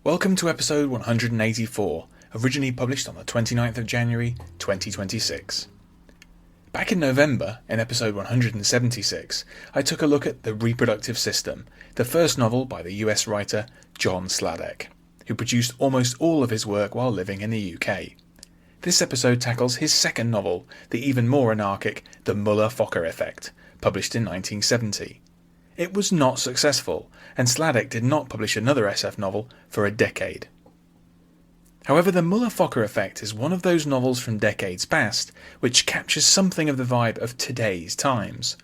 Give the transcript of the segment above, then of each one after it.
Welcome to episode 184, originally published on the 29th of January 2026. Back in November, in episode 176, I took a look at The Reproductive System, the first novel by the US writer John Sladek, who produced almost all of his work while living in the UK. This episode tackles his second novel, the even more anarchic The Müller-Fokker Effect, published in 1970. It was not successful, and Sladek did not publish another SF novel for a decade. However, the Müller-Fokker Effect is one of those novels from decades past which captures something of the vibe of today's times.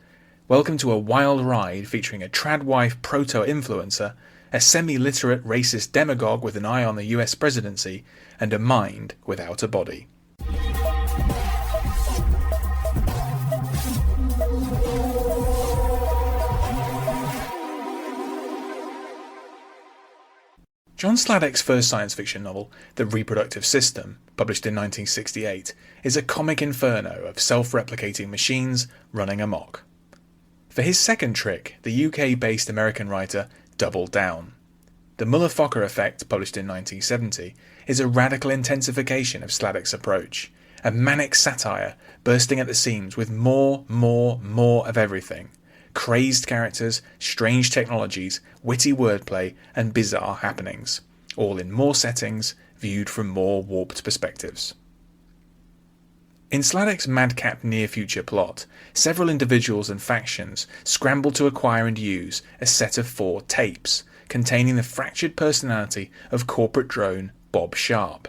Welcome to a wild ride featuring a tradwife proto-influencer, a semi-literate racist demogogue with an eye on the US presidency, and a mind without a body. John Sladek's first science fiction novel, The Reproductive System, published in 1968, is a comic inferno of self-replicating machines running amok. For his second trick, the UK-based American writer doubled down. The Müller-Fokker Effect, published in 1970, is a radical intensification of Sladek's approach, a manic satire bursting at the seams with more of everything. Crazed characters, strange technologies, witty wordplay, and bizarre happenings, all in more settings, viewed from more warped perspectives. In Sladek's madcap near-future plot, several individuals and factions scramble to acquire and use a set of 4 tapes containing the fractured personality of corporate drone Bob Sharp.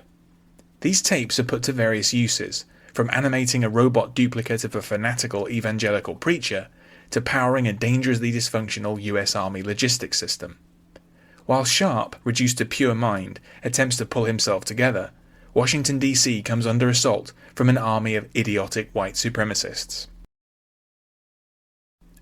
These tapes are put to various uses, from animating a robot duplicate of a fanatical evangelical preacher to powering a dangerously dysfunctional US Army logistics system. While Sharp, reduced to pure mind, attempts to pull himself together, Washington DC comes under assault from an army of idiotic white supremacists.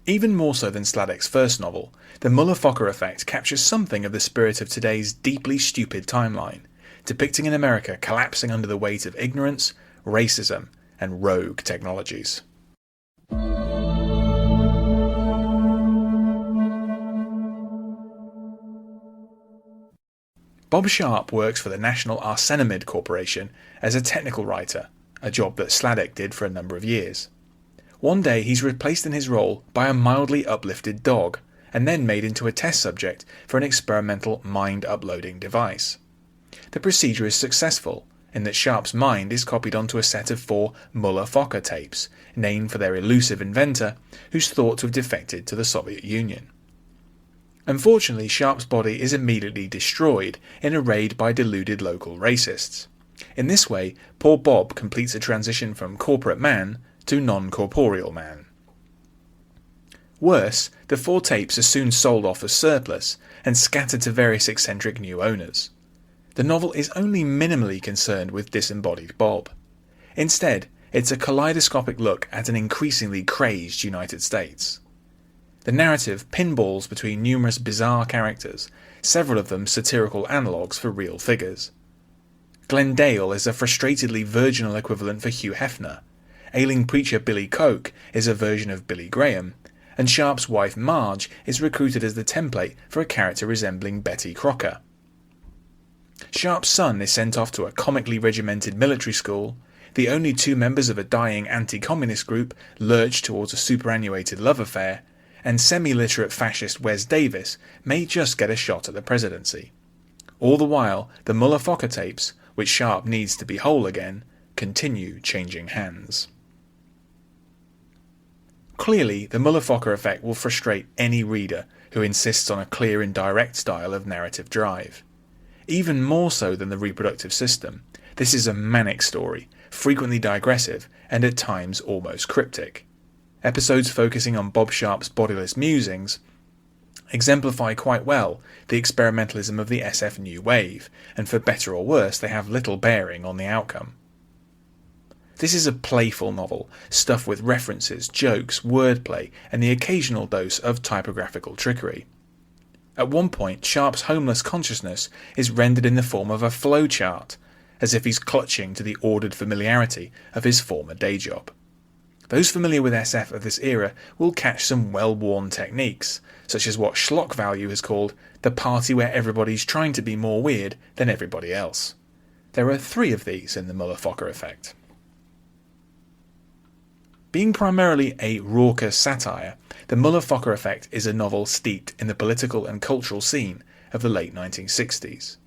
Even more so than Sladek's first novel, The Müller-Fokker Effect captures something of the spirit of today's deeply stupid timeline, depicting an America collapsing under the weight of ignorance, racism, and rogue technologies. Bob Sharp works for the National Arsenamid Corporation as a technical writer, a job that Sladek did for a number of years. One day he's replaced in his role by a mildly uplifted dog, and then made into a test subject for an experimental mind-uploading device. The procedure is successful, in that Sharp's mind is copied onto a set of 4 Müller-Fokker tapes, named for their elusive inventor, who's thought to have defected to the Soviet Union. Unfortunately, Sharp's body is immediately destroyed in a raid by deluded local racists. In this way, poor Bob completes a transition from corporate man to non-corporeal man. Worse, the 4 tapes are soon sold off as surplus and scattered to various eccentric new owners. The novel is only minimally concerned with disembodied Bob. Instead, it's a kaleidoscopic look at an increasingly crazed United States. The narrative pinballs between numerous bizarre characters, several of them satirical analogues for real figures. Glendale is a frustratedly virginal equivalent for Hugh Hefner, ailing preacher Billy Koch is a version of Billy Graham, and Sharp's wife Marge is recruited as the template for a character resembling Betty Crocker. Sharp's son is sent off to a comically regimented military school, the only 2 members of a dying anti-communist group lurch towards a superannuated love affair, and semi-literate fascist Wes Davis may just get a shot at the presidency. All the while, the Müller-Fokker tapes, which Sharp needs to be whole again, continue changing hands. Clearly, the Müller-Fokker Effect will frustrate any reader who insists on a clear and direct style of narrative drive. Even more so than The Reproductive System, this is a manic story, frequently digressive and at times almost cryptic. Episodes focusing on Bob Sharp's bodiless musings exemplify quite well the experimentalism of the SF New Wave, and for better or worse they have little bearing on the outcome. This is a playful novel, stuffed with references, jokes, wordplay, and the occasional dose of typographical trickery. At one point, Sharp's homeless consciousness is rendered in the form of a flowchart, as if he's clutching to the ordered familiarity of his former day job. Those familiar with SF of this era will catch some well-worn techniques, such as what Schlock Value has called the party where everybody's trying to be more weird than everybody else. There are 3 of these in the Müller-Fokker Effect. Being primarily a raucous satire, the Müller-Fokker Effect is a novel steeped in the political and cultural scene of the late 1960s.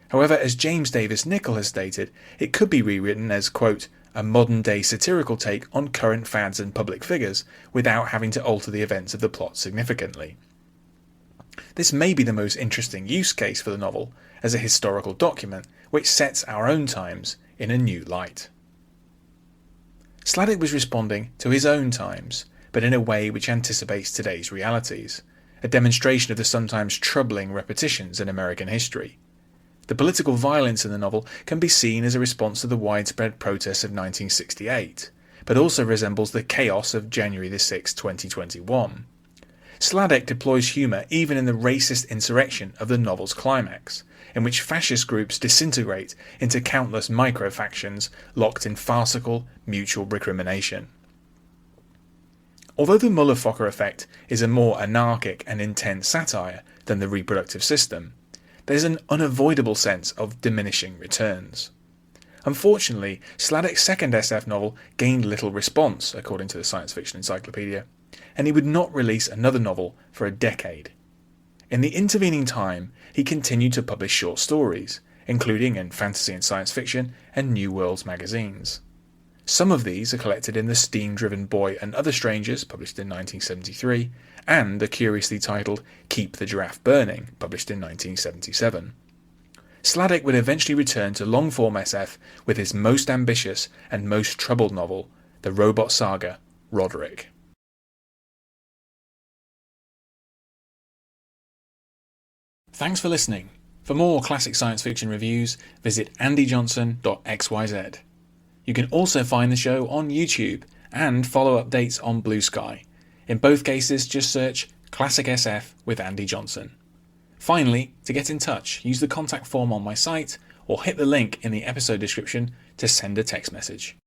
However, as James Davis Nichol has stated, it could be rewritten as, quote, a modern-day satirical take on current fads and public figures without having to alter the events of the plot significantly. This may be the most interesting use case for the novel as a historical document which sets our own times in a new light. Sladek was responding to his own times, but in a way which anticipates today's realities, a demonstration of the sometimes troubling repetitions in American history. The political violence in the novel can be seen as a response to the widespread protests of 1968, but also resembles the chaos of January 6, 2021. Sladek deploys humour even in the racist insurrection of the novel's climax, in which fascist groups disintegrate into countless micro-factions locked in farcical mutual recrimination. Although the Müller-Fokker Effect is a more anarchic and intense satire than the Reproductive System, there's an unavoidable sense of diminishing returns. Unfortunately, Sladek's second SF novel gained little response, according to the Science Fiction Encyclopedia, and he would not release another novel for a decade. In the intervening time, he continued to publish short stories, including in fantasy and science fiction and New Worlds magazines. Some of these are collected in The Steam-Driven Boy and Other Strangers, published in 1973, and the curiously titled Keep the Giraffe Burning, published in 1977. Sladek would eventually return to long-form SF with his most ambitious and most troubled novel, the robot saga Roderick. Thanks for listening. For more classic science fiction reviews, visit andyjohnson.xyz. You can also find the show on YouTube and follow updates on Blue Sky. In both cases, just search Classic SF with Andy Johnson. Finally, to get in touch, use the contact form on my site or hit the link in the episode description to send a text message.